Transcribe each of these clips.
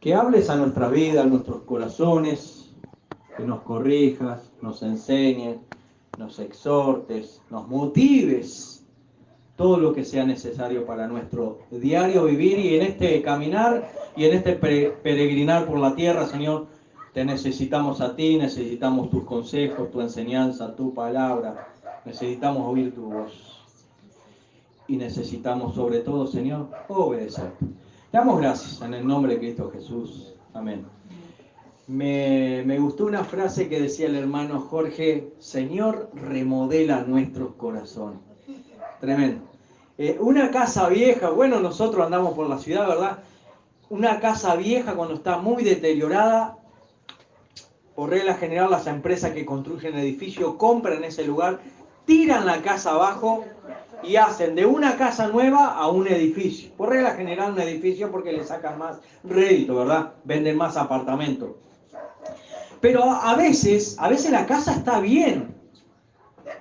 que hables a nuestra vida, a nuestros corazones, que nos corrijas, nos enseñes, nos exhortes, nos motives, todo lo que sea necesario para nuestro diario vivir y en este caminar y en este peregrinar por la tierra, Señor. Te necesitamos a ti, necesitamos tus consejos, tu enseñanza, tu palabra, necesitamos oír tu voz y necesitamos sobre todo, Señor, obedecer. Te damos gracias en el nombre de Cristo Jesús. Amén. Me gustó una frase que decía el hermano Jorge: Señor, remodela nuestros corazones. Tremendo. Una casa vieja, bueno, nosotros andamos por la ciudad, ¿verdad? Una casa vieja cuando está muy deteriorada, por regla general las empresas que construyen edificios compran ese lugar, tiran la casa abajo y hacen de una casa nueva a un edificio. Por regla general un edificio porque le sacan más rédito, ¿verdad? Venden más apartamentos. Pero a veces la casa está bien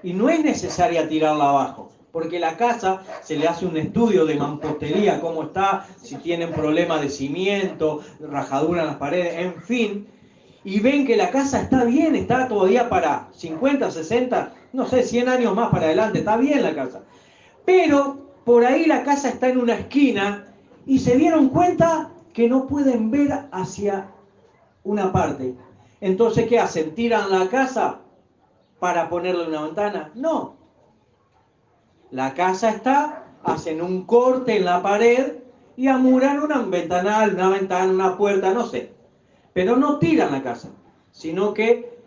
y no es necesaria tirarla abajo. Porque la casa se le hace un estudio de mampostería, cómo está, si tienen problemas de cimiento, rajadura en las paredes, en fin. Y ven que la casa está bien, está todavía para 50, 60, no sé, 100 años más para adelante, está bien la casa. Pero por ahí la casa está en una esquina y se dieron cuenta que no pueden ver hacia una parte. Entonces, ¿qué hacen? ¿Tiran la casa para ponerle una ventana? No. La casa está, hacen un corte en la pared y amuran una ventanal, una ventana, una puerta, no sé. Pero no tiran la casa, sino que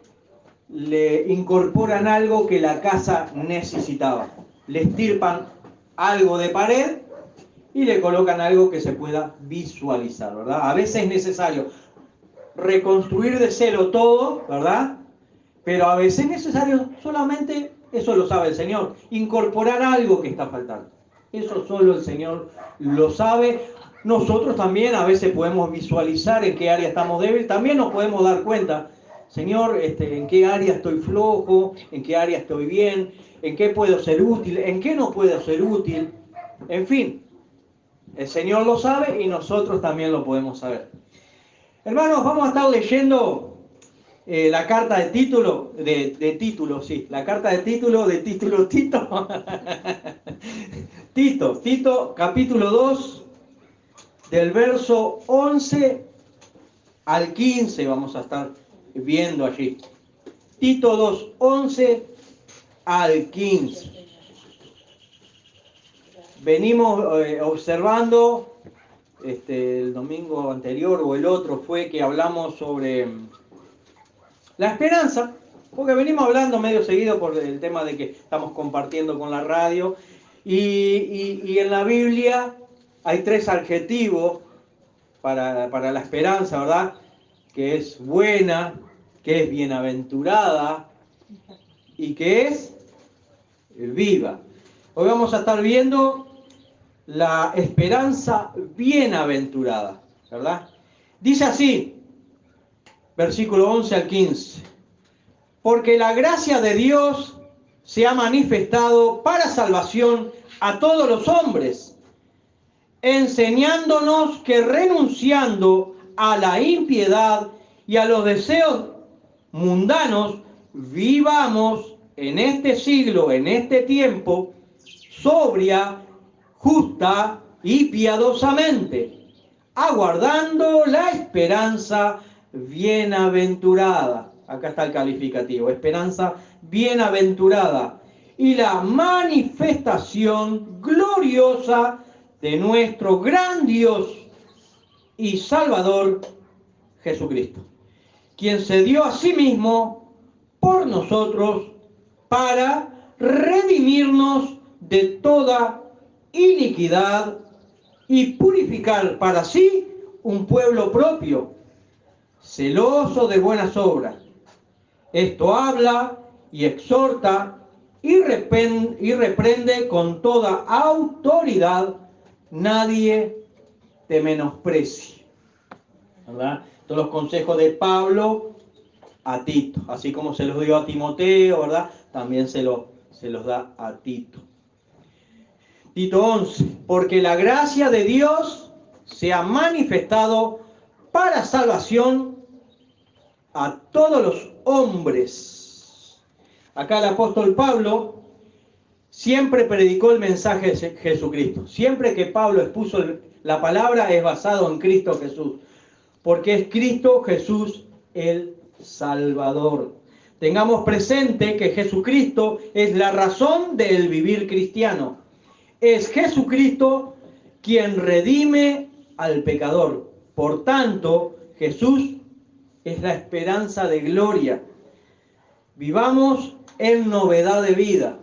le incorporan algo que la casa necesitaba. Le estirpan algo de pared y le colocan algo que se pueda visualizar, ¿verdad? A veces es necesario reconstruir de cero todo, ¿verdad? Pero a veces es necesario solamente, eso lo sabe el Señor, incorporar algo que está faltando. Eso solo el Señor lo sabe. Nosotros también a veces podemos visualizar en qué área estamos débiles, también nos podemos dar cuenta, Señor, en qué área estoy flojo, en qué área estoy bien, en qué puedo ser útil, en qué no puedo ser útil. En fin, el Señor lo sabe y nosotros también lo podemos saber. Hermanos, vamos a estar leyendo la carta de título, sí, la carta de título Tito. Tito, capítulo 2, del verso 11 al 15, vamos a estar viendo allí. Tito 2, 11 al 15. Venimos observando, el domingo anterior o el otro fue que hablamos sobre la esperanza, porque venimos hablando medio seguido por el tema de que estamos compartiendo con la radio, y en la Biblia hay 3 adjetivos para la esperanza, ¿verdad? Que es buena, que es bienaventurada y que es viva. Hoy vamos a estar viendo la esperanza bienaventurada, ¿verdad? Dice así, versículo 11 al 15. Porque la gracia de Dios se ha manifestado para salvación a todos los hombres, enseñándonos que renunciando a la impiedad y a los deseos mundanos, vivamos en este siglo, en este tiempo, sobria, justa y piadosamente, aguardando la esperanza bienaventurada. Acá está el calificativo, esperanza bienaventurada. Y la manifestación gloriosa de nuestro gran Dios y Salvador Jesucristo, quien se dio a sí mismo por nosotros para redimirnos de toda iniquidad y purificar para sí un pueblo propio, celoso de buenas obras. Esto habla y exhorta y reprende con toda autoridad. Nadie te menosprecie, ¿verdad? Todos los consejos de Pablo a Tito, así como se los dio a Timoteo, ¿verdad? También se los da a Tito. Tito 11, porque la gracia de Dios se ha manifestado para salvación a todos los hombres. Acá el apóstol Pablo siempre predicó el mensaje de Jesucristo. Siempre que Pablo expuso la palabra es basado en Cristo Jesús, porque es Cristo Jesús el Salvador. Tengamos presente que Jesucristo es la razón del vivir cristiano. Es Jesucristo quien redime al pecador. Por tanto, Jesús es la esperanza de gloria. Vivamos en novedad de vida.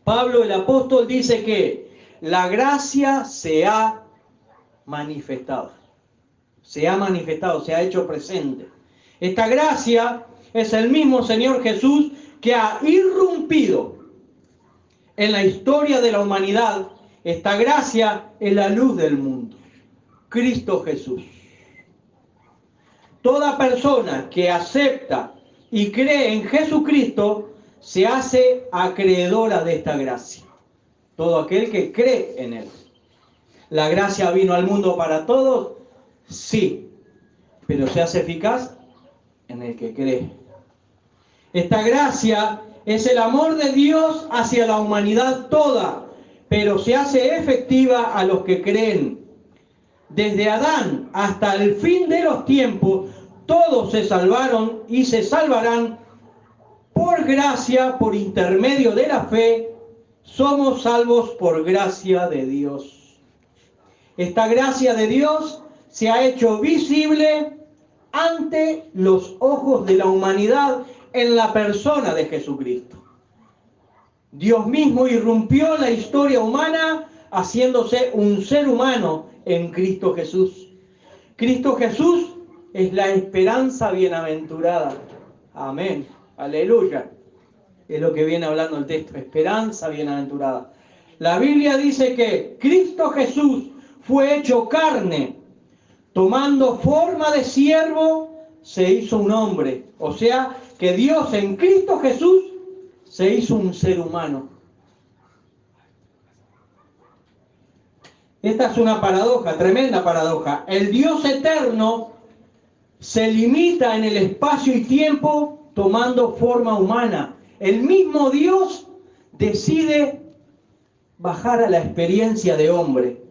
Pablo el apóstol dice que la gracia se ha manifestado. Se ha manifestado, se ha hecho presente. Esta gracia es el mismo Señor Jesús que ha irrumpido en la historia de la humanidad. Esta gracia es la luz del mundo. Cristo Jesús. Toda persona que acepta y cree en Jesucristo se hace acreedora de esta gracia. Todo aquel que cree en Él. ¿La gracia vino al mundo para todos? Sí, pero se hace eficaz en el que cree. Esta gracia es el amor de Dios hacia la humanidad toda, pero se hace efectiva a los que creen. Desde Adán hasta el fin de los tiempos, todos se salvaron y se salvarán por gracia, por intermedio de la fe. Somos salvos por gracia de Dios. Esta gracia de Dios se ha hecho visible ante los ojos de la humanidad en la persona de Jesucristo. Dios mismo irrumpió la historia humana haciéndose un ser humano en Cristo Jesús. Cristo Jesús es la esperanza bienaventurada. Amén. Aleluya. Es lo que viene hablando el texto. Esperanza bienaventurada. La Biblia dice que Cristo Jesús fue hecho carne, tomando forma de siervo, se hizo un hombre. O sea, que Dios en Cristo Jesús se hizo un ser humano. Esta es una paradoja, tremenda paradoja. El Dios eterno se limita en el espacio y tiempo tomando forma humana. El mismo Dios decide bajar a la experiencia de hombre.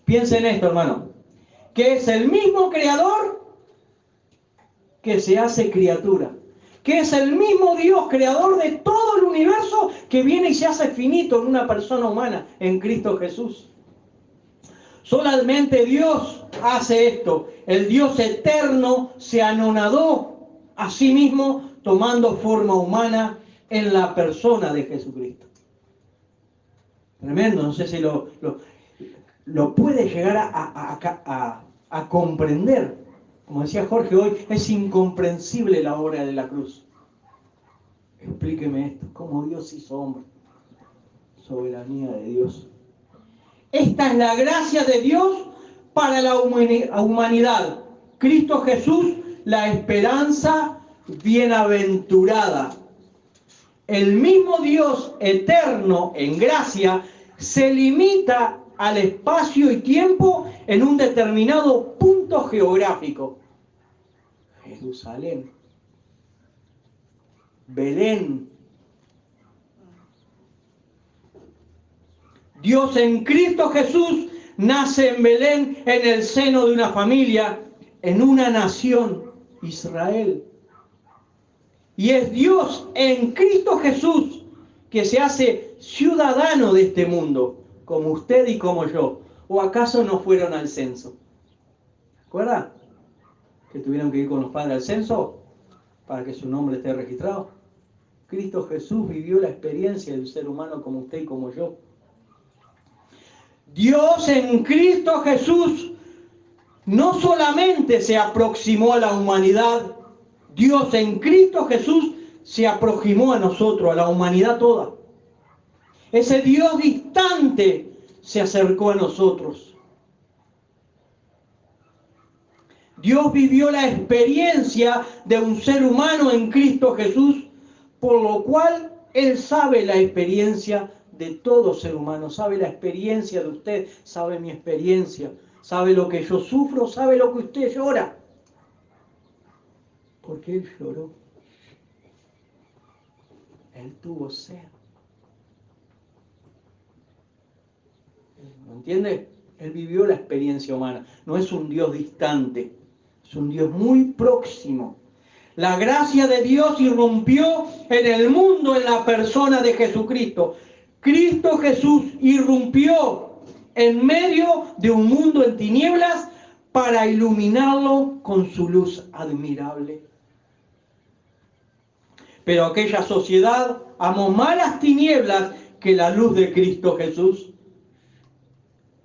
Piensen en esto, hermano. Que es el mismo creador que se hace criatura. Que es el mismo Dios creador de todo el universo que viene y se hace finito en una persona humana, en Cristo Jesús. Solamente Dios hace esto. El Dios eterno se anonadó a sí mismo tomando forma humana en la persona de Jesucristo. Tremendo, no sé si lo puede llegar a comprender. Como decía Jorge hoy, es incomprensible la obra de la cruz. Explíqueme esto, cómo Dios hizo hombre. Soberanía de Dios. Esta es la gracia de Dios para la humanidad. Cristo Jesús, la esperanza bienaventurada. El mismo Dios eterno en gracia se limita al espacio y tiempo en un determinado punto geográfico. Jerusalén, Belén. Dios en Cristo Jesús nace en Belén, en el seno de una familia, en una nación, Israel. Y es Dios en Cristo Jesús que se hace ciudadano de este mundo, como usted y como yo. ¿O acaso no fueron al censo? ¿Recuerda? Que tuvieron que ir con los padres al censo para que su nombre esté registrado. Cristo Jesús vivió la experiencia del ser humano como usted y como yo. Dios en Cristo Jesús no solamente se aproximó a la humanidad, Dios en Cristo Jesús se aproximó a nosotros, a la humanidad toda. Ese Dios distante se acercó a nosotros. Dios vivió la experiencia de un ser humano en Cristo Jesús, por lo cual Él sabe la experiencia de todo ser humano, sabe la experiencia de usted, sabe mi experiencia. sabe lo que yo sufro, sabe lo que usted llora. Porque Él lloró. Él tuvo sed. ¿Me entiende? Él vivió la experiencia humana. No es un Dios distante, es un Dios muy próximo. La gracia de Dios irrumpió en el mundo en la persona de Jesucristo. Cristo Jesús irrumpió en medio de un mundo en tinieblas para iluminarlo con su luz admirable. Pero aquella sociedad amó más las tinieblas que la luz de Cristo Jesús.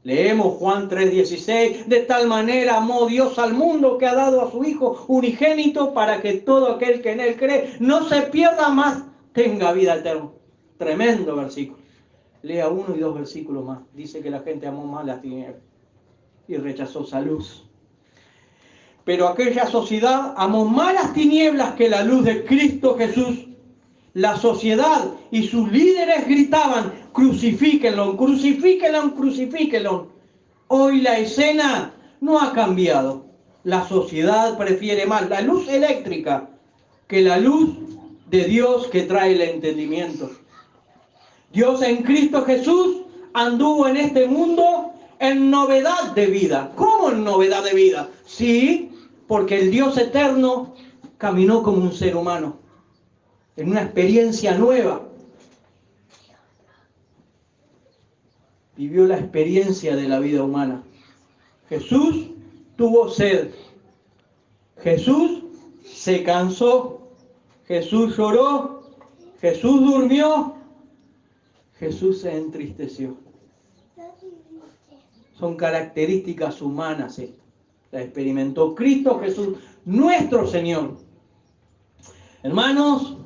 Leemos Juan 3:16, de tal manera amó Dios al mundo que ha dado a su Hijo unigénito para que todo aquel que en Él cree no se pierda más, tenga vida eterna. Tremendo versículo. Lea 1 y 2 versículos más. Dice que la gente amó más las tinieblas y rechazó esa luz. Pero aquella sociedad amó más las tinieblas que la luz de Cristo Jesús. La sociedad y sus líderes gritaban, crucifíquenlo, crucifíquenlo, crucifíquenlo. Hoy la escena no ha cambiado. La sociedad prefiere más la luz eléctrica que la luz de Dios que trae el entendimiento. Dios en Cristo Jesús anduvo en este mundo en novedad de vida. ¿Cómo en novedad de vida? Sí, porque el Dios eterno caminó como un ser humano, en una experiencia nueva. Vivió la experiencia de la vida humana. Jesús tuvo sed. Jesús se cansó. Jesús lloró. Jesús durmió. Jesús se entristeció. Son características humanas esto. La experimentó Cristo Jesús, nuestro Señor. Hermanos,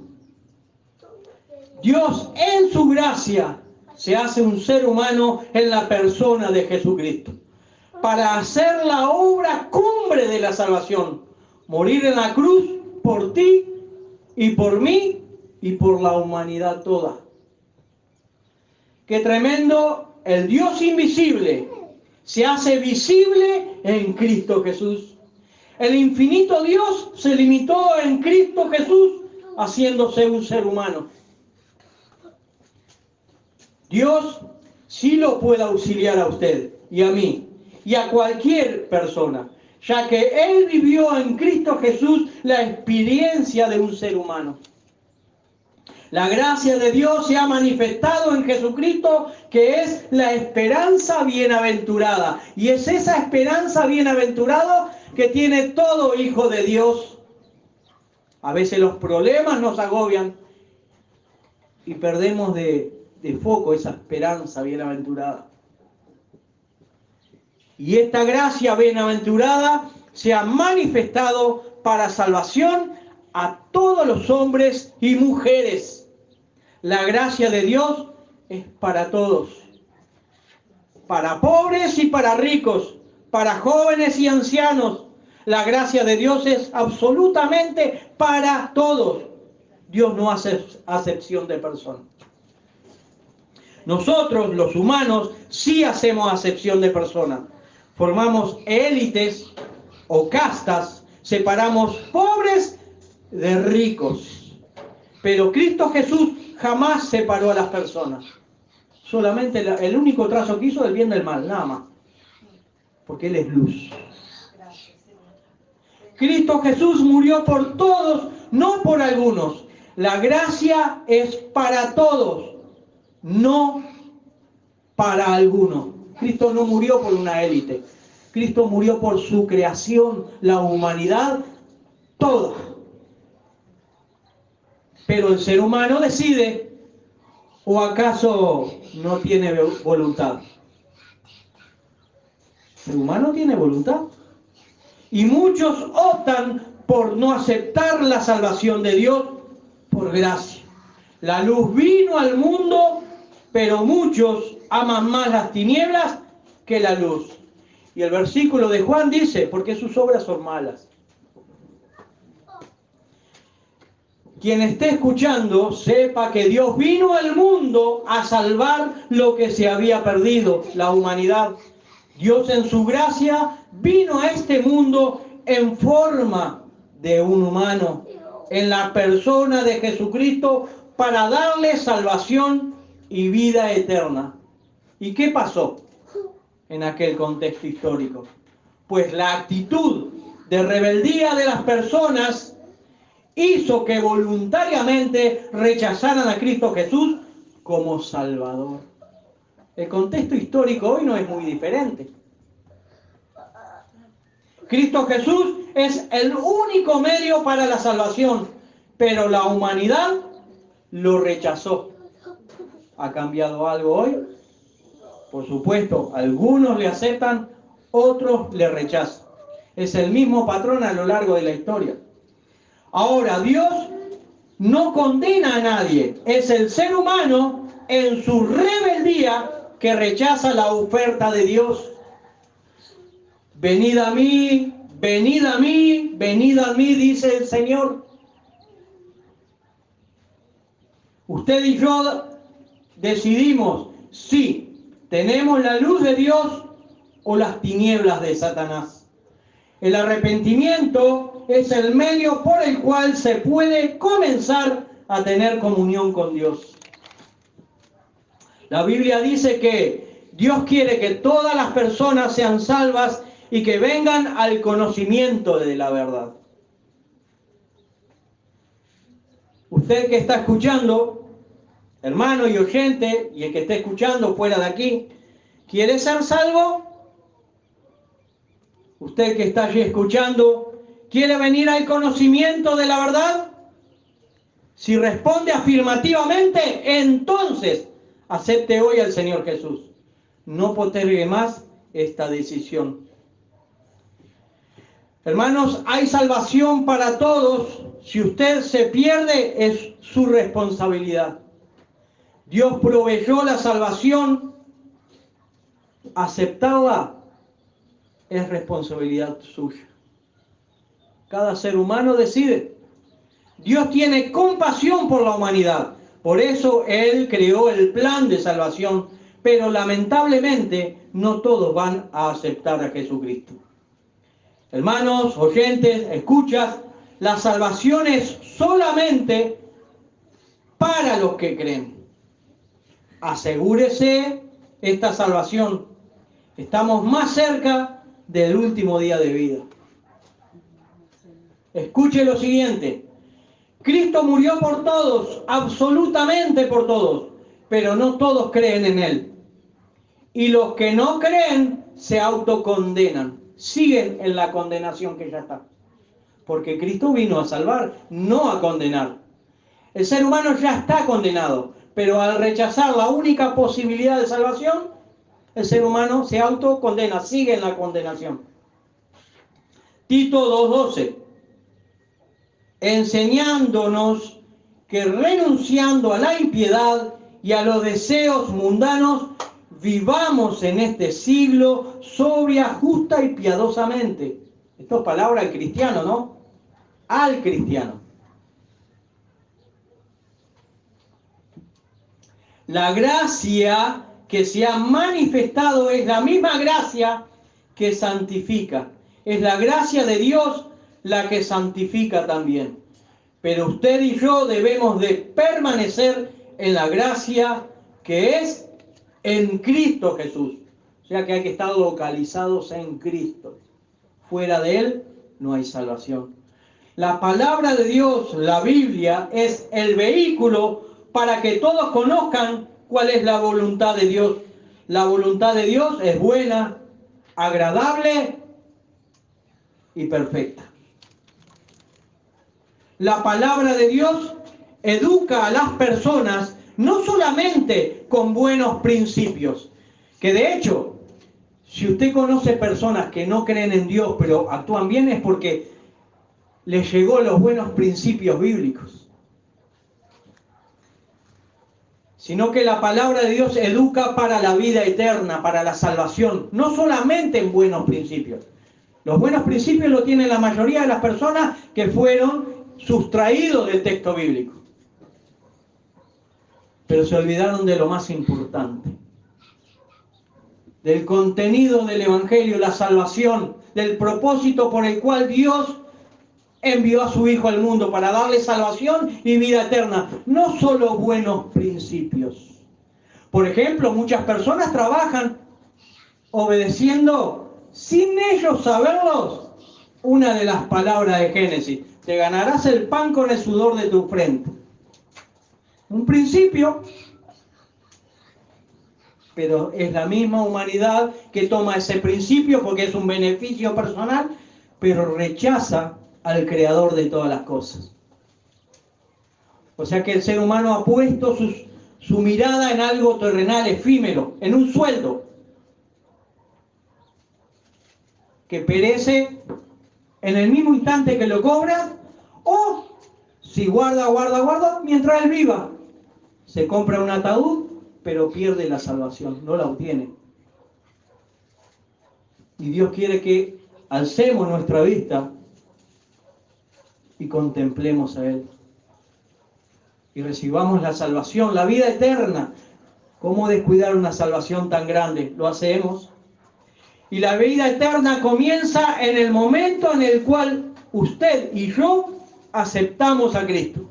Dios en su gracia se hace un ser humano en la persona de Jesucristo para hacer la obra cumbre de la salvación, morir en la cruz por ti y por mí y por la humanidad toda. Qué tremendo, el Dios invisible se hace visible en Cristo Jesús. El infinito Dios se limitó en Cristo Jesús haciéndose un ser humano. Dios sí lo puede auxiliar a usted y a mí y a cualquier persona, ya que Él vivió en Cristo Jesús la experiencia de un ser humano. La gracia de Dios se ha manifestado en Jesucristo, que es la esperanza bienaventurada. Y es esa esperanza bienaventurada que tiene todo hijo de Dios. A veces los problemas nos agobian y perdemos de foco esa esperanza bienaventurada. Y esta gracia bienaventurada se ha manifestado para salvación a todos los hombres y mujeres. La gracia de Dios es para todos, para pobres y para ricos, para jóvenes y ancianos. La gracia de Dios es absolutamente para todos. Dios no hace acepción de personas. Nosotros, los humanos, sí hacemos acepción de personas. Formamos élites o castas, separamos pobres de ricos. Pero Cristo Jesús jamás separó a las personas. Solamente el único trazo que hizo del bien del mal, nada más. Porque Él es luz. Cristo Jesús murió por todos, no por algunos. La gracia es para todos, no para algunos. Cristo no murió por una élite. Cristo murió por su creación, la humanidad toda. Pero el ser humano decide, ¿o acaso no tiene voluntad? El ser humano tiene voluntad. Y muchos optan por no aceptar la salvación de Dios por gracia. La luz vino al mundo, pero muchos aman más las tinieblas que la luz. Y el versículo de Juan dice, porque sus obras son malas. Quien esté escuchando, sepa que Dios vino al mundo a salvar lo que se había perdido, la humanidad. Dios en su gracia vino a este mundo en forma de un humano, en la persona de Jesucristo, para darle salvación y vida eterna. ¿Y qué pasó en aquel contexto histórico? Pues la actitud de rebeldía de las personas hizo que voluntariamente rechazaran a Cristo Jesús como Salvador. El contexto histórico hoy no es muy diferente. Cristo Jesús es el único medio para la salvación, pero la humanidad lo rechazó. ¿Ha cambiado algo hoy? Por supuesto, algunos le aceptan, otros le rechazan. Es el mismo patrón a lo largo de la historia. Ahora, Dios no condena a nadie. Es el ser humano en su rebeldía que rechaza la oferta de Dios. Venid a mí, venid a mí, venid a mí, dice el Señor. Usted y yo decidimos si tenemos la luz de Dios o las tinieblas de Satanás. El arrepentimiento es el medio por el cual se puede comenzar a tener comunión con Dios. La Biblia dice que Dios quiere que todas las personas sean salvas y que vengan al conocimiento de la verdad. Usted que está escuchando, hermano y oyente, y el que esté escuchando fuera de aquí, ¿quiere ser salvo? Usted que está allí escuchando, ¿quiere venir al conocimiento de la verdad? Si responde afirmativamente, entonces acepte hoy al Señor Jesús. No postergue más esta decisión. Hermanos, hay salvación para todos. Si usted se pierde, es su responsabilidad. Dios proveyó la salvación. Aceptarla es responsabilidad suya. Cada ser humano decide. Dios tiene compasión por la humanidad. Por eso Él creó el plan de salvación. Pero lamentablemente no todos van a aceptar a Jesucristo. Hermanos, oyentes, escuchas, la salvación es solamente para los que creen. Asegúrese esta salvación. Estamos más cerca del último día de vida. Escuche lo siguiente. Cristo murió por todos, absolutamente por todos, pero no todos creen en Él. Y los que no creen se autocondenan, siguen en la condenación que ya está. Porque Cristo vino a salvar, no a condenar. El ser humano ya está condenado, pero al rechazar la única posibilidad de salvación, el ser humano se autocondena, sigue en la condenación. Tito 2:12, enseñándonos que renunciando a la impiedad y a los deseos mundanos, vivamos en este siglo sobria, justa y piadosamente. Esto es palabra al cristiano, ¿no? Al cristiano. La gracia que se ha manifestado es la misma gracia que santifica. Es la gracia de Dios la que santifica también. Pero usted y yo debemos de permanecer en la gracia que es en Cristo Jesús. O sea que hay que estar localizados en Cristo. Fuera de Él no hay salvación. La palabra de Dios, la Biblia, es el vehículo para que todos conozcan cuál es la voluntad de Dios. La voluntad de Dios es buena, agradable y perfecta. La palabra de Dios educa a las personas no solamente con buenos principios, que de hecho, si usted conoce personas que no creen en Dios pero actúan bien es porque les llegó los buenos principios bíblicos. Sino que la palabra de Dios educa para la vida eterna, para la salvación, no solamente en buenos principios. Los buenos principios lo tienen la mayoría de las personas que fueron sustraídos del texto bíblico. Pero se olvidaron de lo más importante, del contenido del Evangelio, la salvación, del propósito por el cual Dios envió a su Hijo al mundo para darle salvación y vida eterna. No solo buenos principios. Por ejemplo, muchas personas trabajan obedeciendo, sin ellos saberlos, una de las palabras de Génesis. Te ganarás el pan con el sudor de tu frente. Un principio, pero es la misma humanidad que toma ese principio porque es un beneficio personal, pero rechaza al Creador de todas las cosas. O sea que el ser humano ha puesto su mirada en algo terrenal, efímero, en un sueldo que perece en el mismo instante que lo cobra, o si guarda, mientras él viva. Se compra un ataúd, pero pierde la salvación, no la obtiene. Y Dios quiere que alcemos nuestra vista y contemplemos a Él. Y recibamos la salvación, la vida eterna. ¿Cómo descuidar una salvación tan grande? Lo hacemos. Y la vida eterna comienza en el momento en el cual usted y yo aceptamos a Cristo.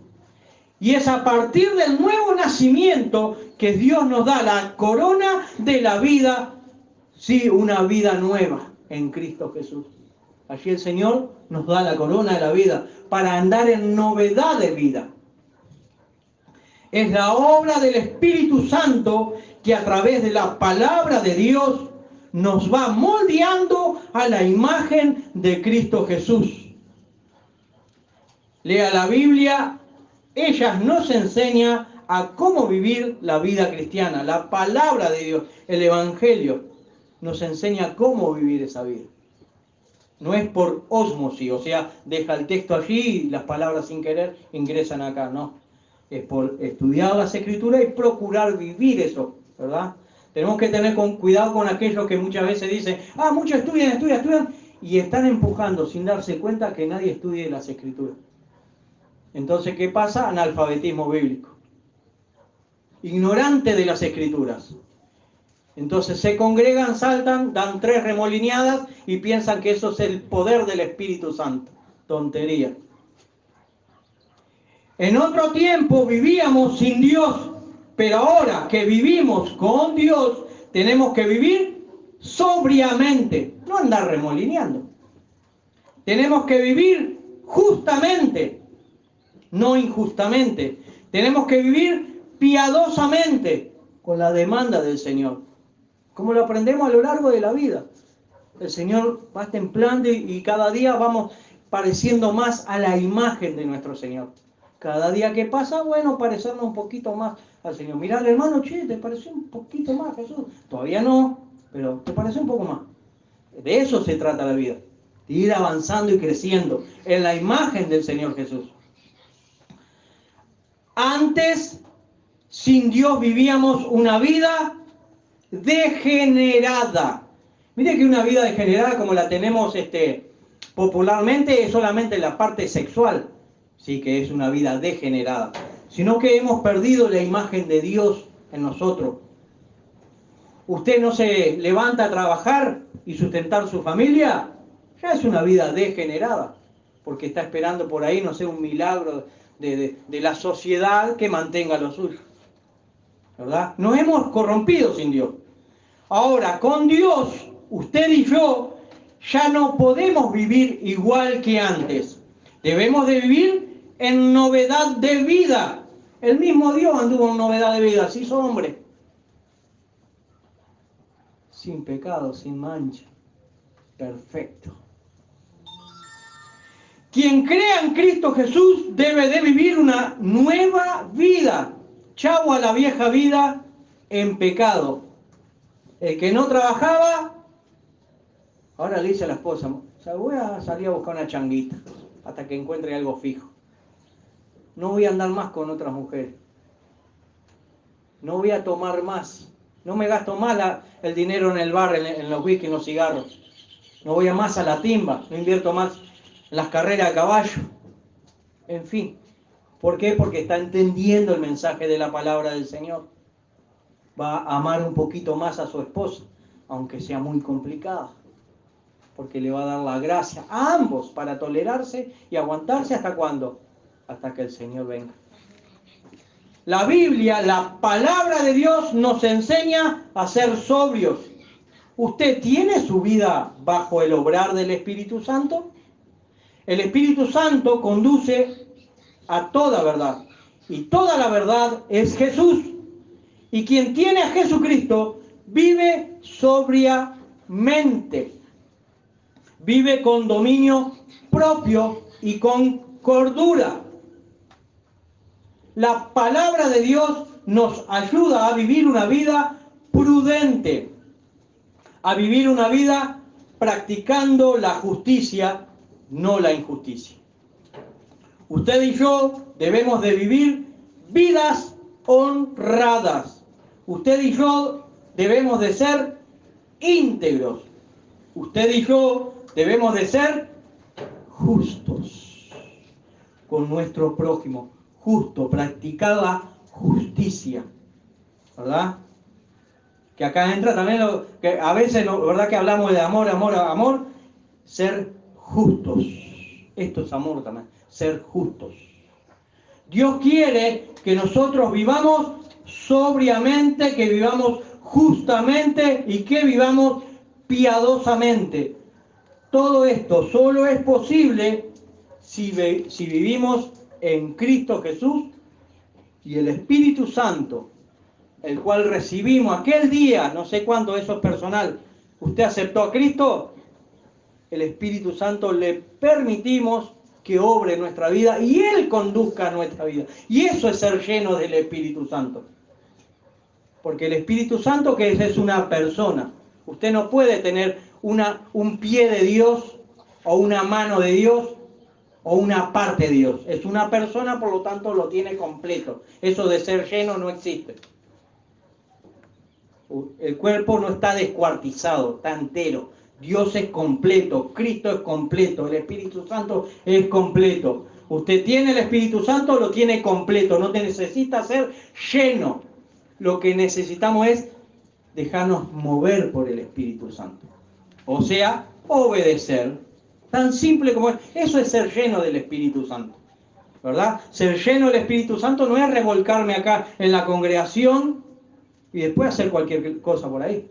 Y es a partir del nuevo nacimiento que Dios nos da la corona de la vida, sí, una vida nueva en Cristo Jesús. Allí el Señor nos da la corona de la vida para andar en novedad de vida. Es la obra del Espíritu Santo que a través de la palabra de Dios nos va moldeando a la imagen de Cristo Jesús. Lea la Biblia, ella nos enseña a cómo vivir la vida cristiana. La palabra de Dios, el Evangelio, nos enseña cómo vivir esa vida. No es por ósmosis, o sea, deja el texto allí y las palabras sin querer ingresan acá, no. Es por estudiar las Escrituras y procurar vivir eso, ¿verdad? Tenemos que tener cuidado con aquellos que muchas veces dicen, muchos estudian, y están empujando sin darse cuenta que nadie estudie las Escrituras. Entonces, ¿qué pasa? Analfabetismo bíblico. Ignorante de las Escrituras. Entonces se congregan, saltan, dan 3 remolineadas y piensan que eso es el poder del Espíritu Santo. Tontería. En otro tiempo vivíamos sin Dios, pero ahora que vivimos con Dios, tenemos que vivir sobriamente, no andar remolineando. Tenemos que vivir justamente, no injustamente. Tenemos que vivir piadosamente con la demanda del Señor. Como lo aprendemos a lo largo de la vida. El Señor va templando y cada día vamos pareciendo más a la imagen de nuestro Señor. Cada día que pasa, bueno, parecernos un poquito más al Señor. Mirá al hermano, ¿te pareció un poquito más, Jesús? Todavía no, pero te pareció un poco más. De eso se trata la vida. De ir avanzando y creciendo en la imagen del Señor Jesús. Antes, sin Dios vivíamos una vida degenerada. Mire que una vida degenerada como la tenemos popularmente es solamente la parte sexual, sí que es una vida degenerada, sino que hemos perdido la imagen de Dios en nosotros. Usted no se levanta a trabajar y sustentar su familia, ya es una vida degenerada, porque está esperando por ahí, no sé, un milagro de la sociedad que mantenga lo suyo, ¿verdad? Nos hemos corrompido sin Dios. Ahora, con Dios, usted y yo ya no podemos vivir igual que antes. Debemos de vivir en novedad de vida. El mismo Dios anduvo en novedad de vida, se hizo hombre. Sin pecado, sin mancha. Perfecto. Quien crea en Cristo Jesús debe de vivir una nueva vida. Chau a la vieja vida en pecado. El que no trabajaba, ahora le dice a la esposa, voy a salir a buscar una changuita hasta que encuentre algo fijo. No voy a andar más con otras mujeres. No voy a tomar más. No me gasto más el dinero en el bar, en los whisky, en los cigarros. No voy a más a la timba. No invierto más en las carreras a caballo. En fin. ¿Por qué? Porque está entendiendo el mensaje de la palabra del Señor. Va a amar un poquito más a su esposa. aunque sea muy complicada, porque le va a dar la gracia a ambos para tolerarse y aguantarse. ¿Hasta cuándo? Hasta que el Señor venga. La Biblia, la palabra de Dios, nos enseña a ser sobrios. ¿Usted tiene su vida bajo el obrar del Espíritu Santo? El Espíritu Santo conduce a toda verdad. Y toda la verdad es Jesús. Y quien tiene a Jesucristo vive sobriamente. Vive con dominio propio y con cordura. La palabra de Dios nos ayuda a vivir una vida prudente, a vivir una vida practicando la justicia, no la injusticia. Usted y yo debemos de vivir vidas honradas. Usted y yo debemos de ser íntegros. Usted y yo debemos de ser justos con nuestro prójimo. Justo, practicar la justicia, ¿verdad? Que acá entra también que a veces, ¿verdad? Que hablamos de amor, ser justos. Esto es amor también, ser justos. Dios quiere que nosotros vivamos sobriamente, que vivamos justamente y que vivamos piadosamente. Todo esto solo es posible si vivimos en Cristo Jesús, y el Espíritu Santo, el cual recibimos aquel día, no sé cuándo, eso es personal. Usted aceptó a Cristo, el Espíritu Santo le permitimos que obre en nuestra vida y Él conduzca nuestra vida. Y eso es ser lleno del Espíritu Santo. Porque el Espíritu Santo, que es una persona. Usted no puede tener un pie de Dios o una mano de Dios o una parte de Dios. Es una persona, por lo tanto lo tiene completo. Eso de ser lleno no existe. El cuerpo no está descuartizado, está entero. Dios es completo, Cristo es completo, el Espíritu Santo es completo. Usted tiene el Espíritu Santo, lo tiene completo, no te necesita ser lleno. Lo que necesitamos es dejarnos mover por el Espíritu Santo. O sea, obedecer. Tan simple como es. Eso es ser lleno del Espíritu Santo, ¿verdad? Ser lleno del Espíritu Santo no es revolcarme acá en la congregación y después hacer cualquier cosa por ahí.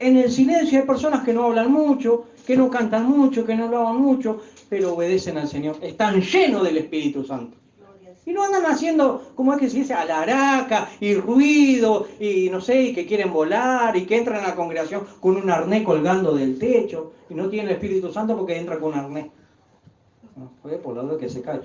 En el silencio hay personas que no hablan mucho, que no cantan mucho, que no hablan mucho, pero obedecen al Señor. Están llenos del Espíritu Santo. Y no andan haciendo, como es que se dice, alaraca y ruido, y no sé, y que quieren volar, y que entran a la congregación con un arnés colgando del techo, y no tienen el Espíritu Santo porque entra con un arnés. No, fue por la hora que se cae.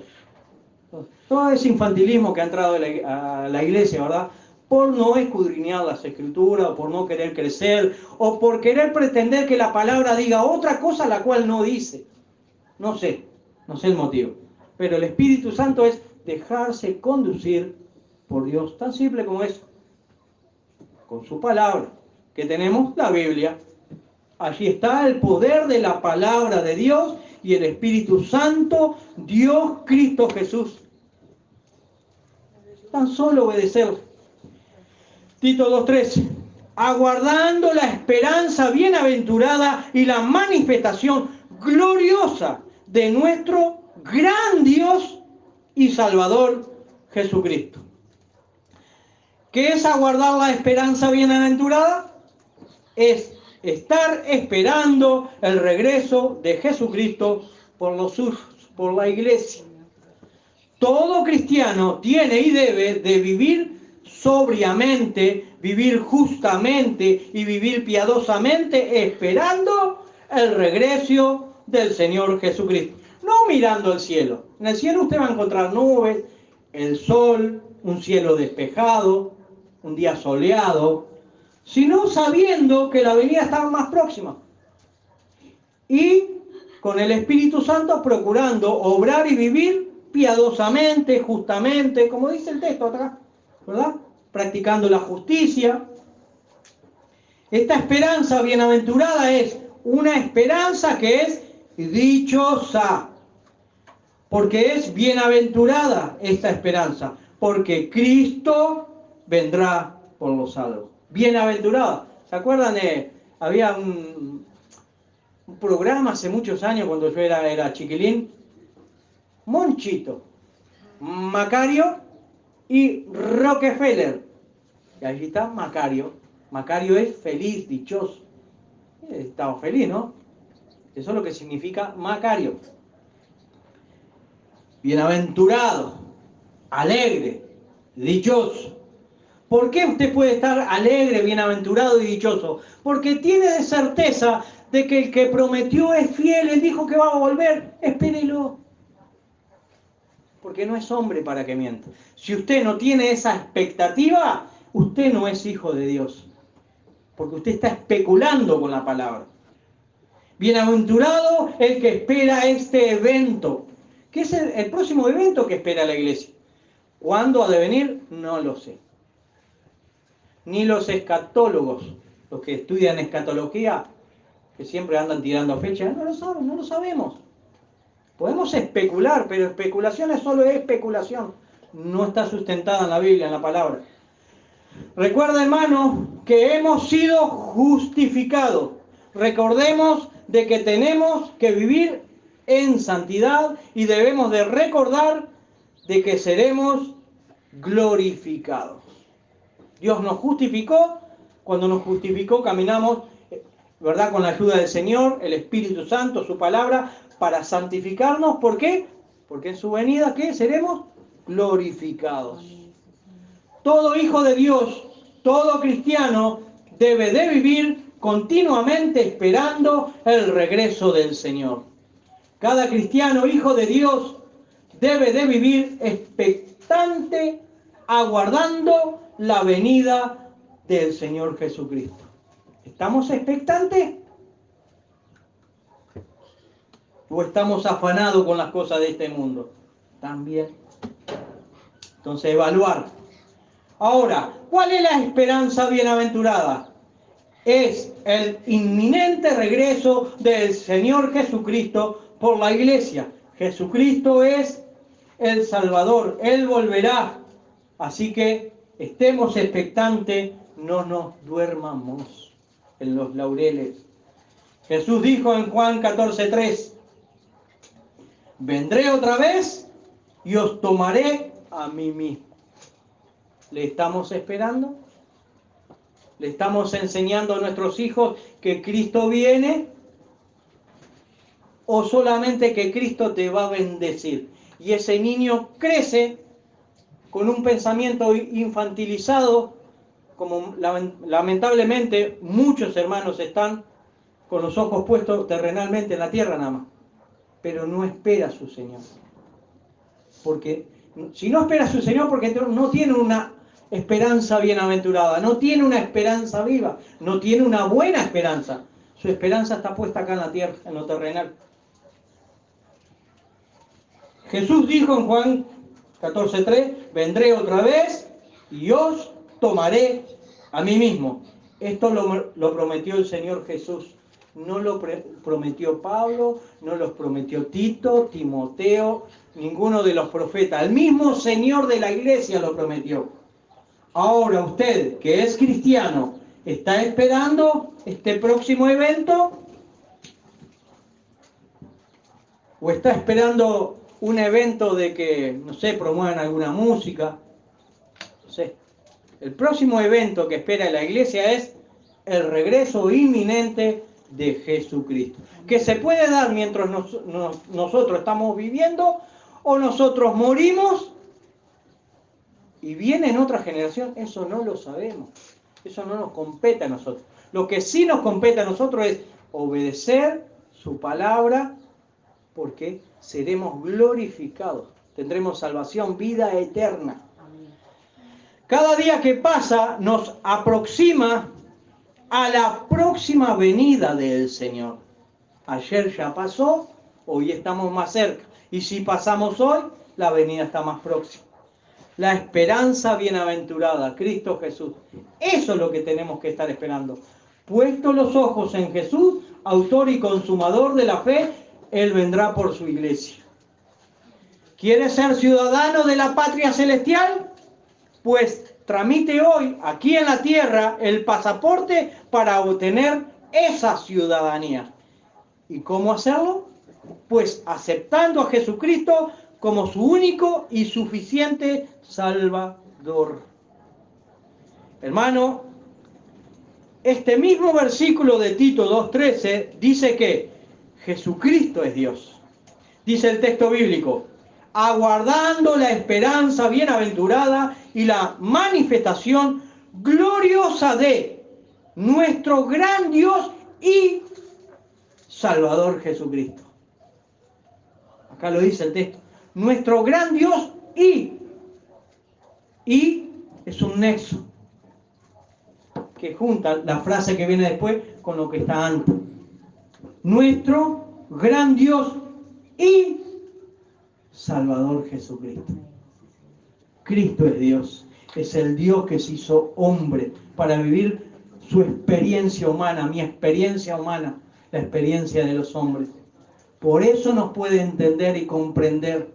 Todo ese infantilismo que ha entrado a la iglesia, ¿verdad? Por no escudriñar las Escrituras, o por no querer crecer, o por querer pretender que la palabra diga otra cosa la cual no dice. No sé el motivo. Pero el Espíritu Santo es dejarse conducir por Dios, tan simple como es, con su palabra, que tenemos la Biblia. Allí está el poder de la palabra de Dios y el Espíritu Santo, Dios, Cristo Jesús. Tan solo obedecer. Tito 2:13. Aguardando la esperanza bienaventurada y la manifestación gloriosa de nuestro gran Dios y Salvador Jesucristo. ¿Qué es aguardar la esperanza bienaventurada? Es estar esperando el regreso de Jesucristo por los suyos, por la iglesia. Todo cristiano tiene y debe de vivir sobriamente, vivir justamente y vivir piadosamente, esperando el regreso del Señor Jesucristo. No mirando al cielo. En el cielo usted va a encontrar nubes, el sol, un cielo despejado, un día soleado, sino sabiendo que la venida está más próxima. Y con el Espíritu Santo procurando obrar y vivir piadosamente, justamente, como dice el texto acá, ¿verdad? Practicando la justicia. Esta esperanza bienaventurada es una esperanza que es dichosa, porque es bienaventurada esta esperanza, porque Cristo vendrá por los salvos. Bienaventurado. ¿Se acuerdan había un programa hace muchos años cuando yo era chiquilín? Monchito, Macario y Rockefeller. Y allí está Macario. Macario es feliz, dichoso. Estaba feliz, ¿no? Eso es lo que significa Macario. Bienaventurado, alegre, dichoso. ¿Por qué usted puede estar alegre, bienaventurado y dichoso? Porque tiene de certeza de que el que prometió es fiel, él dijo que va a volver, espérelo. Porque no es hombre para que mienta. Si usted no tiene esa expectativa, usted no es hijo de Dios. Porque usted está especulando con la palabra. Bienaventurado el que espera este evento. ¿Qué es el próximo evento que espera la iglesia? ¿Cuándo ha de venir? No lo sé. Ni los escatólogos, los que estudian escatología, que siempre andan tirando fechas, no lo saben, no lo sabemos. Podemos especular, pero especulación es solo especulación. No está sustentada en la Biblia, en la palabra. Recuerda, hermano, que hemos sido justificados. Recordemos de que tenemos que vivir en santidad y debemos de recordar de que seremos glorificados. Dios nos justificó, cuando nos justificó caminamos, ¿verdad?, con la ayuda del Señor, el Espíritu Santo, su palabra, para santificarnos. ¿Por qué? Porque en su venida, ¿qué? Seremos glorificados. Todo hijo de Dios, todo cristiano, debe de vivir continuamente esperando el regreso del Señor. Cada cristiano, hijo de Dios, debe de vivir expectante, aguardando la venida del Señor Jesucristo. ¿Estamos expectantes? ¿O estamos afanados con las cosas de este mundo? También. Entonces, evaluar. Ahora, ¿cuál es la esperanza bienaventurada? Es el inminente regreso del Señor Jesucristo por la iglesia. Jesucristo es el Salvador, Él volverá. Así que estemos expectantes, no nos duermamos en los laureles. Jesús dijo en Juan 14:3, vendré otra vez y os tomaré a mí mismo. ¿Le estamos esperando? ¿Le estamos enseñando a nuestros hijos que Cristo viene? ¿O solamente que Cristo te va a bendecir? Y ese niño crece con un pensamiento infantilizado, como lamentablemente muchos hermanos están con los ojos puestos terrenalmente en la tierra nada más, pero no espera a su Señor. Porque si no espera a su Señor, porque no tiene una esperanza bienaventurada, no tiene una esperanza viva, no tiene una buena esperanza. Su esperanza está puesta acá en la tierra, en lo terrenal. Jesús dijo en Juan 14:3, vendré otra vez y os tomaré a mí mismo. Esto lo prometió el Señor Jesús. No lo prometió Pablo, no lo prometió Tito, Timoteo, ninguno de los profetas. El mismo Señor de la iglesia lo prometió. Ahora usted, que es cristiano, ¿está esperando este próximo evento? ¿O está esperando un evento de que, no sé, promuevan alguna música? No sé. El próximo evento que espera la iglesia es el regreso inminente de Jesucristo, que se puede dar mientras nosotros estamos viviendo, o nosotros morimos y viene en otra generación. Eso no lo sabemos, eso no nos compete a nosotros. Lo que sí nos compete a nosotros es obedecer su palabra, porque seremos glorificados, tendremos salvación, vida eterna. Cada día que pasa nos aproxima a la próxima venida del Señor. Ayer ya pasó, hoy estamos más cerca. Y si pasamos hoy, la venida está más próxima. La esperanza bienaventurada, Cristo Jesús. Eso es lo que tenemos que estar esperando. Puestos los ojos en Jesús, autor y consumador de la fe, Él vendrá por su iglesia. ¿Quiere ser ciudadano de la patria celestial? Pues tramite hoy, aquí en la tierra, el pasaporte para obtener esa ciudadanía. ¿Y cómo hacerlo? Pues aceptando a Jesucristo como su único y suficiente Salvador. Hermano, este mismo versículo de Tito 2:13 dice que Jesucristo es Dios. Dice el texto bíblico, aguardando la esperanza bienaventurada y la manifestación gloriosa de nuestro gran Dios y Salvador Jesucristo. Acá lo dice el texto. Nuestro gran Dios y es un nexo que junta la frase que viene después con lo que está antes. Nuestro gran Dios y Salvador Jesucristo. Cristo es Dios, es el Dios que se hizo hombre para vivir su experiencia humana, mi experiencia humana, la experiencia de los hombres. Por eso nos puede entender y comprender,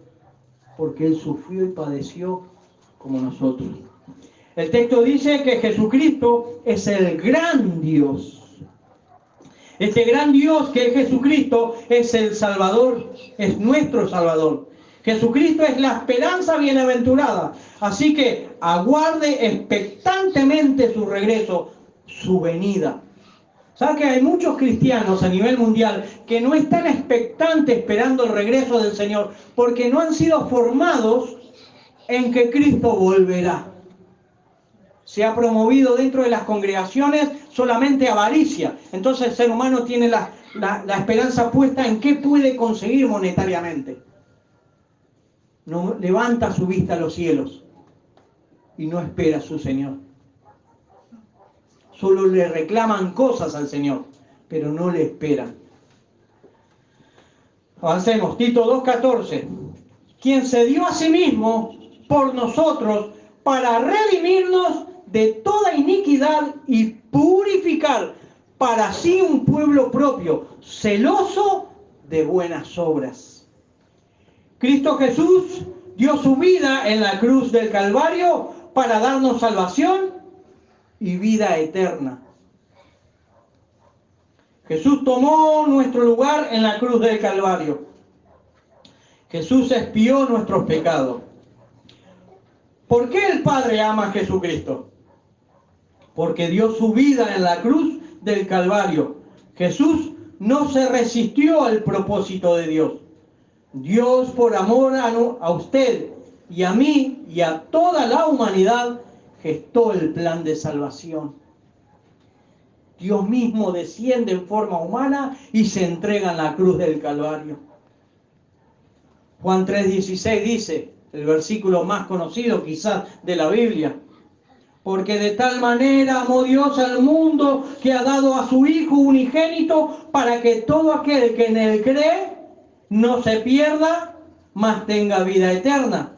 porque Él sufrió y padeció como nosotros. El texto dice que Jesucristo es el gran Dios. Este gran Dios que es Jesucristo es el Salvador, es nuestro Salvador. Jesucristo es la esperanza bienaventurada. Así que aguarde expectantemente su regreso, su venida. ¿Sabe que hay muchos cristianos a nivel mundial que no están expectantes esperando el regreso del Señor porque no han sido formados en que Cristo volverá? Se ha promovido dentro de las congregaciones solamente avaricia. Entonces el ser humano tiene la esperanza puesta en qué puede conseguir monetariamente. No levanta su vista a los cielos y no espera a su Señor. Solo le reclaman cosas al Señor, pero no le esperan. Avancemos, Tito 2:14. Quien se dio a sí mismo por nosotros para redimirnos de toda iniquidad y purificar para sí un pueblo propio, celoso de buenas obras. Cristo Jesús dio su vida en la cruz del Calvario para darnos salvación y vida eterna. Jesús tomó nuestro lugar en la cruz del Calvario. Jesús expió nuestros pecados. ¿Por qué el Padre ama a Jesucristo? Porque dio su vida en la cruz del Calvario. Jesús no se resistió al propósito de Dios. Dios, por amor a usted y a mí y a toda la humanidad, gestó el plan de salvación. Dios mismo desciende en forma humana y se entrega en la cruz del Calvario. Juan 3:16 dice, el versículo más conocido quizás de la Biblia, porque de tal manera amó Dios al mundo que ha dado a su Hijo unigénito para que todo aquel que en Él cree no se pierda, mas tenga vida eterna.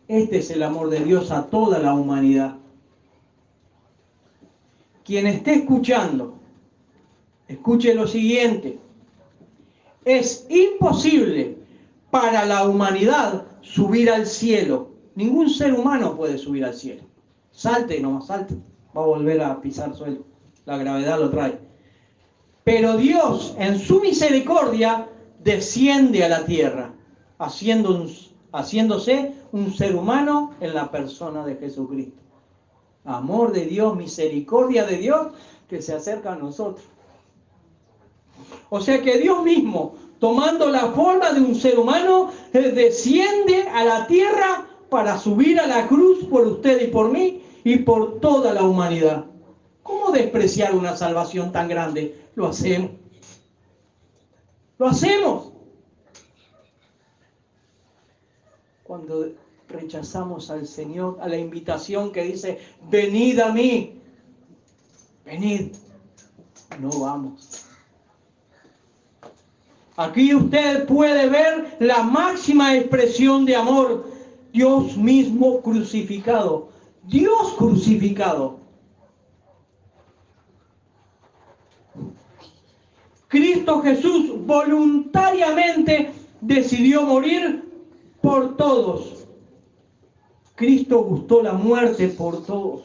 Este es el amor de Dios a toda la humanidad. Quien esté escuchando, escuche lo siguiente. Es imposible para la humanidad subir al cielo. Ningún ser humano puede subir al cielo. Salte, nomás salte. Va a volver a pisar suelo. La gravedad lo trae. Pero Dios, en su misericordia, desciende a la tierra, haciéndose un ser humano en la persona de Jesucristo. Amor de Dios, misericordia de Dios, que se acerca a nosotros. O sea que Dios mismo, tomando la forma de un ser humano, desciende a la tierra para subir a la cruz por usted y por mí y por toda la humanidad. ¿Cómo despreciar una salvación tan grande? Lo hacemos. Lo hacemos. Cuando rechazamos al Señor, a la invitación que dice, venid a mí, venid, no vamos. Aquí usted puede ver la máxima expresión de amor, Dios mismo crucificado, Dios crucificado. Cristo Jesús voluntariamente decidió morir por todos. Cristo gustó la muerte por todos.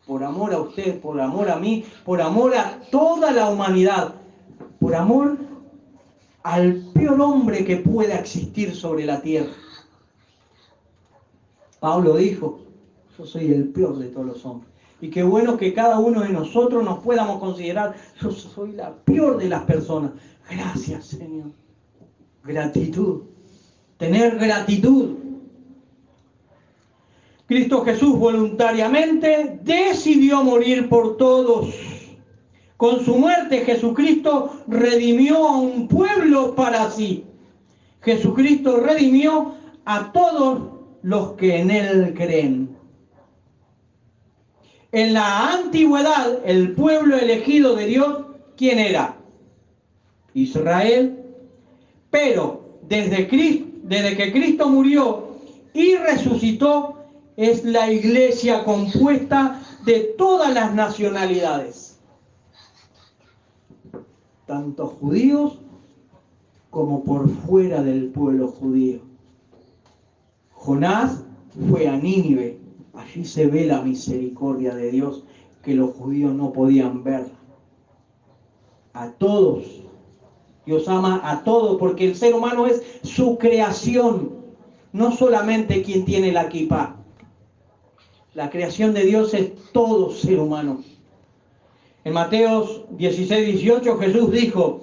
Por amor a usted, por amor a mí, por amor a toda la humanidad, por amor al peor hombre que pueda existir sobre la tierra. Pablo dijo, yo soy el peor de todos los hombres. Y qué bueno que cada uno de nosotros nos podamos considerar, yo soy la peor de las personas. Gracias, Señor. Gratitud. Tener gratitud. Cristo Jesús voluntariamente decidió morir por todos. Con su muerte Jesucristo redimió a un pueblo para sí. Jesucristo redimió a todos los que en Él creen. En la antigüedad, el pueblo elegido de Dios, ¿quién era? Israel. Pero desde que Cristo murió y resucitó, es la iglesia compuesta de todas las nacionalidades, tanto judíos como por fuera del pueblo judío. Jonás fue a Nínive, allí se ve la misericordia de Dios que los judíos no podían ver. A todos, Dios ama a todos porque el ser humano es su creación, no solamente quien tiene la kipá. La creación de Dios es todo ser humano. En Mateo 16:18 Jesús dijo,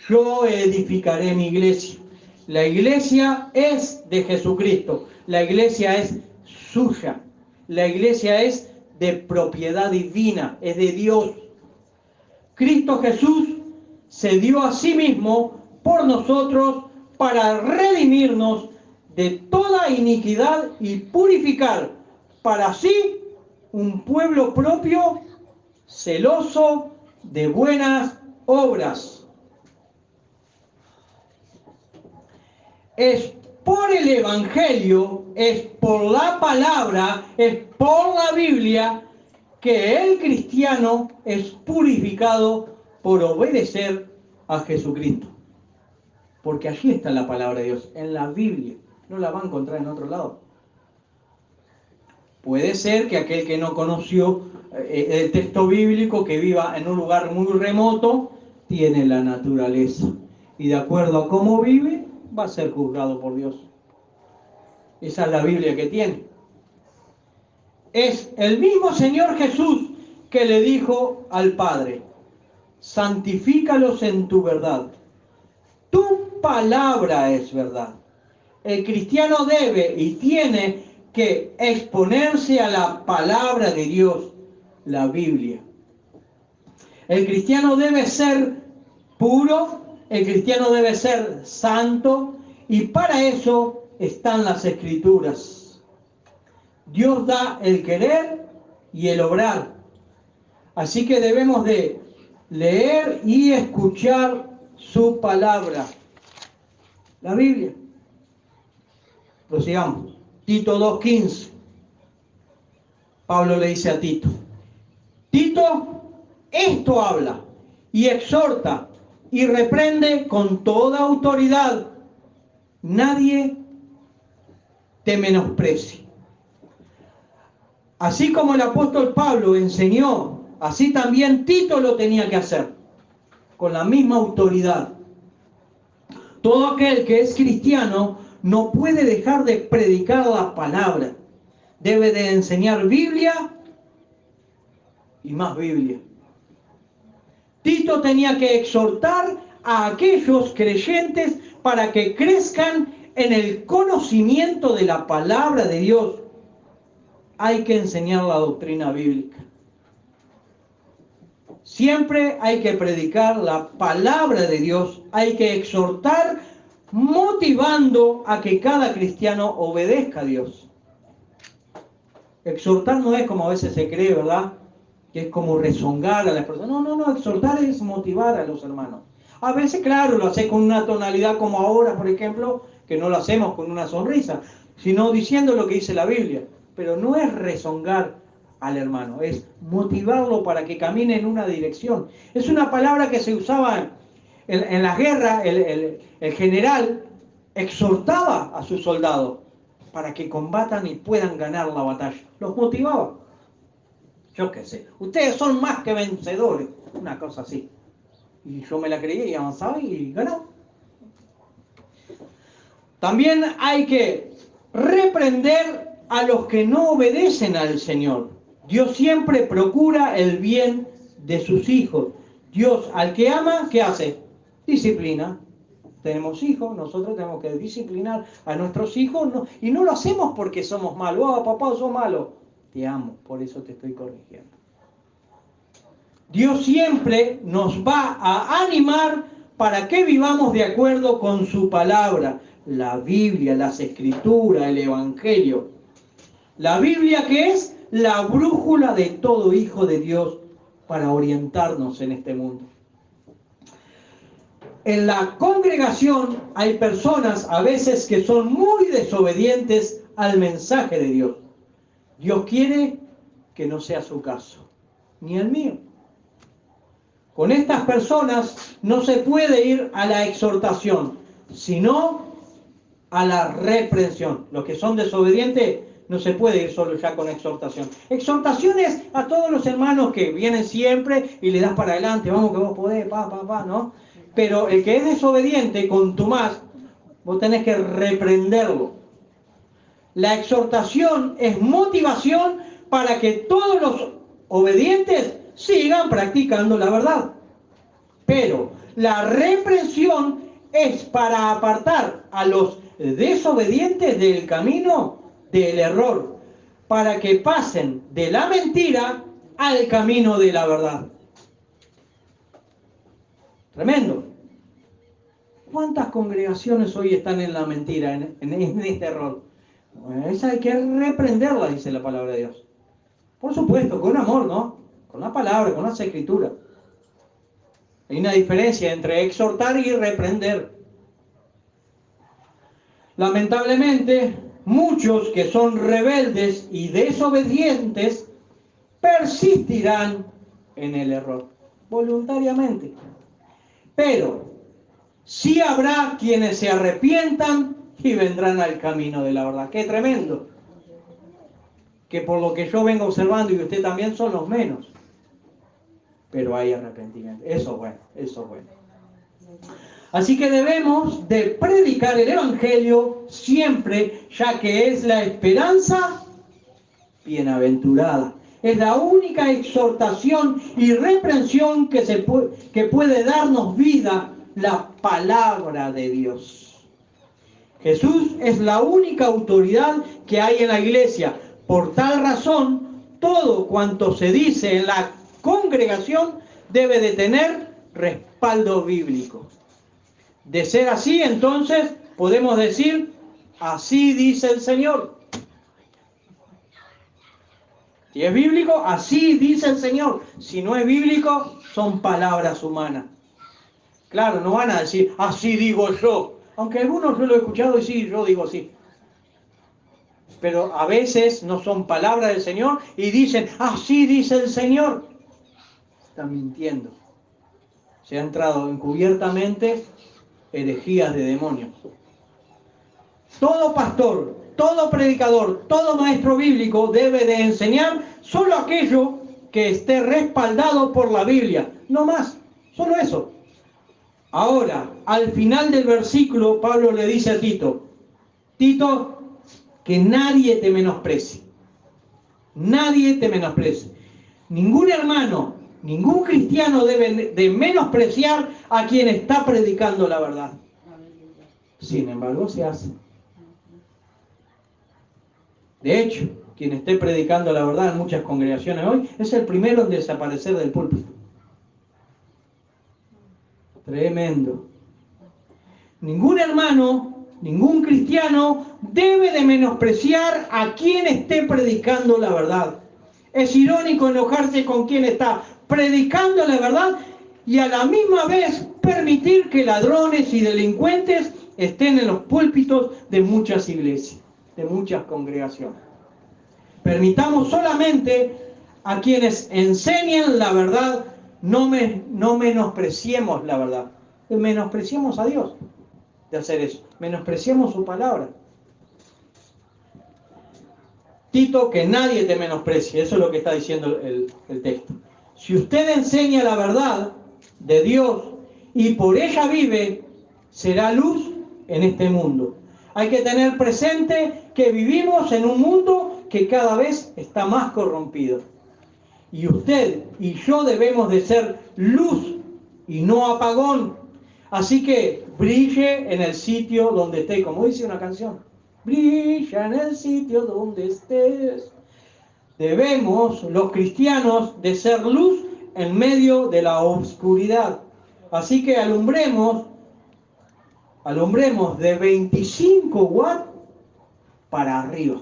yo edificaré mi iglesia. La iglesia es de Jesucristo. La iglesia es suya. La iglesia es de propiedad divina, es de Dios. Cristo Jesús se dio a sí mismo por nosotros para redimirnos de toda iniquidad y purificar para sí un pueblo propio, celoso de buenas obras. Es por el Evangelio, es por la palabra, es por la Biblia que el cristiano es purificado por obedecer a Jesucristo. Porque allí está la palabra de Dios, en la Biblia. No la va a encontrar en otro lado. Puede ser que aquel que no conoció el texto bíblico, que viva en un lugar muy remoto, tiene la naturaleza. Y de acuerdo a cómo vive, va a ser juzgado por Dios. Esa es la Biblia que tiene. Es el mismo Señor Jesús que le dijo al Padre, santifícalos en tu verdad. Tu palabra es verdad. El cristiano debe y tiene que exponerse a la palabra de Dios, la Biblia. El cristiano debe ser puro, el cristiano debe ser santo, y para eso están las Escrituras. Dios da el querer y el obrar. Así que debemos de leer y escuchar su palabra, la Biblia. Prosigamos. Tito 2:15. Pablo le dice a Tito, Tito, esto habla y exhorta y reprende con toda autoridad. Nadie te menosprecie. Así como el apóstol Pablo enseñó, así también Tito lo tenía que hacer, con la misma autoridad. Todo aquel que es cristiano no puede dejar de predicar la palabra. Debe de enseñar Biblia y más Biblia. Tito tenía que exhortar a aquellos creyentes para que crezcan en el conocimiento de la palabra de Dios. Hay que enseñar la doctrina bíblica. Siempre hay que predicar la palabra de Dios. Hay que exhortar motivando a que cada cristiano obedezca a Dios. Exhortar no es como a veces se cree, ¿verdad? Que es como rezongar a las personas. No, exhortar es motivar a los hermanos. A veces, claro, lo hace con una tonalidad como ahora, por ejemplo, que no lo hacemos con una sonrisa, sino diciendo lo que dice la Biblia. Pero no es rezongar al hermano, es motivarlo para que camine en una dirección. Es una palabra que se usaba en la guerra. El general exhortaba a sus soldados. para que combatan y puedan ganar la batalla. Los motivaba. Yo qué sé, ustedes son más que vencedores, una cosa así. Y yo me la creía y avanzaba y ganaba. También hay que reprender a los que no obedecen al Señor. Dios siempre procura el bien de sus hijos. Dios al que ama, ¿qué hace? Disciplina. Tenemos hijos, nosotros tenemos que disciplinar a nuestros hijos, ¿no? Y no lo hacemos porque somos malos. Oh, papá, sos malo. Te amo, por eso te estoy corrigiendo. Dios siempre nos va a animar para que vivamos de acuerdo con su palabra, la Biblia, las Escrituras, el Evangelio. La Biblia, que es la brújula de todo hijo de Dios para orientarnos en este mundo. En la congregación hay personas a veces que son muy desobedientes al mensaje de Dios. Dios quiere que no sea su caso, ni el mío. Con estas personas no se puede ir a la exhortación, sino a la reprensión. Los que son desobedientes no se puede ir solo ya con exhortación. Exhortación es a todos los hermanos que vienen siempre y le das para adelante, vamos que vos podés, ¿no? Pero el que es desobediente, contumaz, vos tenés que reprenderlo. La exhortación es motivación para que todos los obedientes sigan practicando la verdad. Pero la reprensión es para apartar a los desobedientes del camino del error, para que pasen de la mentira al camino de la verdad. Tremendo. ¿Cuántas congregaciones hoy están en la mentira, en este error? Esa hay que reprenderla, dice la palabra de Dios. Por supuesto, con amor, ¿no? Con la palabra, con las escrituras. Hay una diferencia entre exhortar y reprender. Lamentablemente, muchos que son rebeldes y desobedientes persistirán en el error, voluntariamente. Pero sí habrá quienes se arrepientan y vendrán al camino de la verdad. ¡Qué tremendo! Que por lo que yo vengo observando, y usted también, son los menos. Pero hay arrepentimiento. Eso es bueno, eso es bueno. Así que debemos de predicar el Evangelio siempre, ya que es la esperanza bienaventurada. Es la única exhortación y reprensión que puede darnos vida, la palabra de Dios. Jesús es la única autoridad que hay en la iglesia. Por tal razón, todo cuanto se dice en la congregación debe de tener respaldo bíblico. De ser así, entonces, podemos decir, así dice el Señor. Si es bíblico, así dice el Señor. Si no es bíblico, son palabras humanas. Claro, no van a decir, así digo yo. Aunque algunos yo lo he escuchado y sí, yo digo sí. Pero a veces no son palabras del Señor y dicen, así dice el Señor. Están mintiendo. Se ha entrado encubiertamente herejías de demonios. Todo pastor, todo predicador, todo maestro bíblico debe de enseñar solo aquello que esté respaldado por la Biblia. No más, solo eso. Ahora, al final del versículo, Pablo le dice a Tito, Tito, que nadie te menosprecie. Nadie te menosprecie. Ningún hermano, ningún cristiano debe de menospreciar a quien está predicando la verdad. Sin embargo, se hace. De hecho, quien esté predicando la verdad en muchas congregaciones hoy es el primero en desaparecer del púlpito. Tremendo. Ningún hermano, ningún cristiano debe de menospreciar a quien esté predicando la verdad. Es irónico enojarse con quien está predicando la verdad y a la misma vez permitir que ladrones y delincuentes estén en los púlpitos de muchas iglesias, de muchas congregaciones. Permitamos solamente a quienes enseñan la verdad, no menospreciemos la verdad, menospreciemos a Dios de hacer eso, menospreciemos su palabra. Tito, que nadie te menosprecie. Eso es lo que está diciendo el texto. Si usted enseña la verdad de Dios y por ella vive, será luz en este mundo. Hay que tener presente que vivimos en un mundo que cada vez está más corrompido. Y usted y yo debemos de ser luz y no apagón. Así que brille en el sitio donde esté, como dice una canción. Brilla en el sitio donde estés. Debemos, los cristianos, de ser luz en medio de la oscuridad. Así que alumbremos de 25 watts para arriba.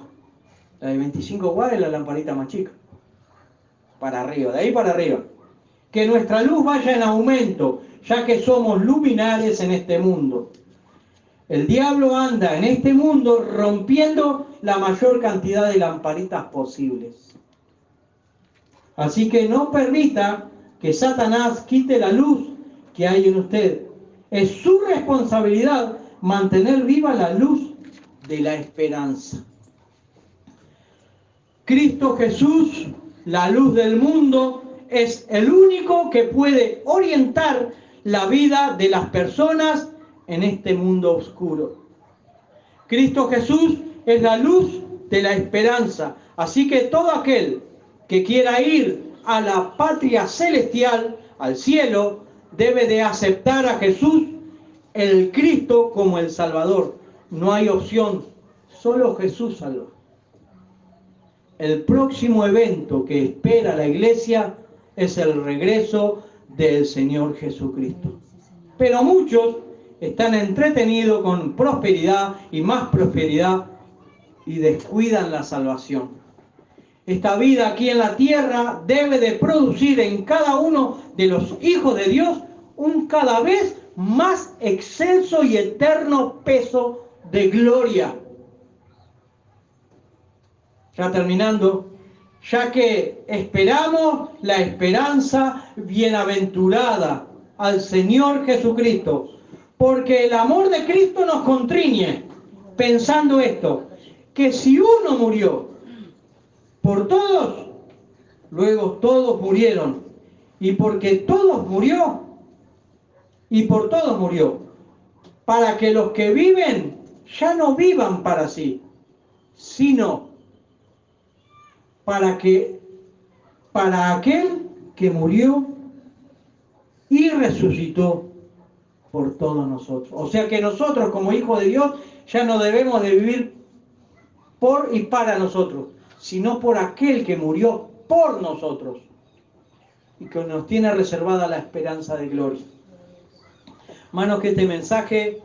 La de 25 watts es la lamparita más chica. Para arriba, de ahí para arriba. Que nuestra luz vaya en aumento, ya que somos luminares en este mundo. El diablo anda en este mundo rompiendo la mayor cantidad de lamparitas posibles. Así que no permita que Satanás quite la luz que hay en usted. Es su responsabilidad mantener viva la luz de la esperanza. Cristo Jesús, la luz del mundo, es el único que puede orientar la vida de las personas en este mundo oscuro. Cristo Jesús es la luz de la esperanza. Así que todo aquel que quiera ir a la patria celestial, al cielo, debe de aceptar a Jesús, el Cristo, como el Salvador. No hay opción, solo Jesús salva. El próximo evento que espera la iglesia es el regreso del Señor Jesucristo. Pero muchos están entretenidos con prosperidad y más prosperidad y descuidan la salvación. Esta vida aquí en la tierra debe de producir en cada uno de los hijos de Dios un cada vez más excelso y eterno peso de gloria. Ya terminando, ya que esperamos la esperanza bienaventurada al Señor Jesucristo, porque el amor de Cristo nos constriñe, pensando esto, que si uno murió por todos, luego todos murieron, y porque todos murió, y por todos murió, para que los que viven ya no vivan para sí, sino para aquel que murió y resucitó por todos nosotros. O sea que nosotros como hijos de Dios ya no debemos de vivir por y para nosotros, sino por aquel que murió por nosotros y que nos tiene reservada la esperanza de gloria. Hermanos, que este mensaje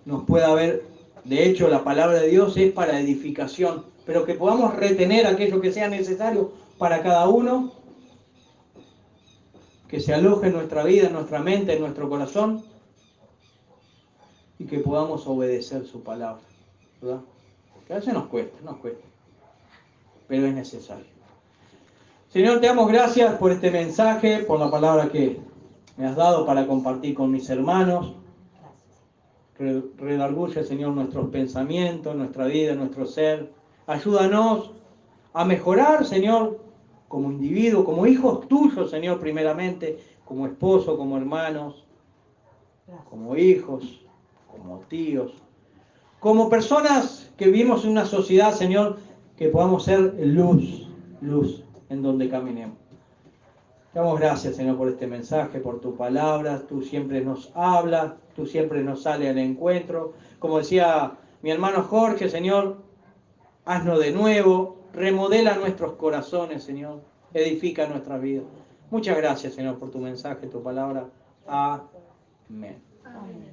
nos pueda ver, de hecho la palabra de Dios es para edificación, pero que podamos retener aquello que sea necesario para cada uno, que se aloje en nuestra vida, en nuestra mente, en nuestro corazón, y que podamos obedecer su palabra, ¿verdad? Que a veces nos cuesta, pero es necesario. Señor, te damos gracias por este mensaje, por la palabra que me has dado para compartir con mis hermanos. Redarguye, Señor, nuestros pensamientos, nuestra vida, nuestro ser. Ayúdanos a mejorar, Señor, como individuo, como hijos tuyos, Señor, primeramente, como esposo, como hermanos, como hijos, como tíos, como personas que vivimos en una sociedad, Señor, que podamos ser luz en donde caminemos. Te damos gracias, Señor, por este mensaje, por tu palabra. Tú siempre nos hablas, tú siempre nos sales al encuentro. Como decía mi hermano Jorge, Señor, haznos de nuevo, remodela nuestros corazones, Señor, edifica nuestra vida. Muchas gracias, Señor, por tu mensaje, tu palabra. Amén. Amén.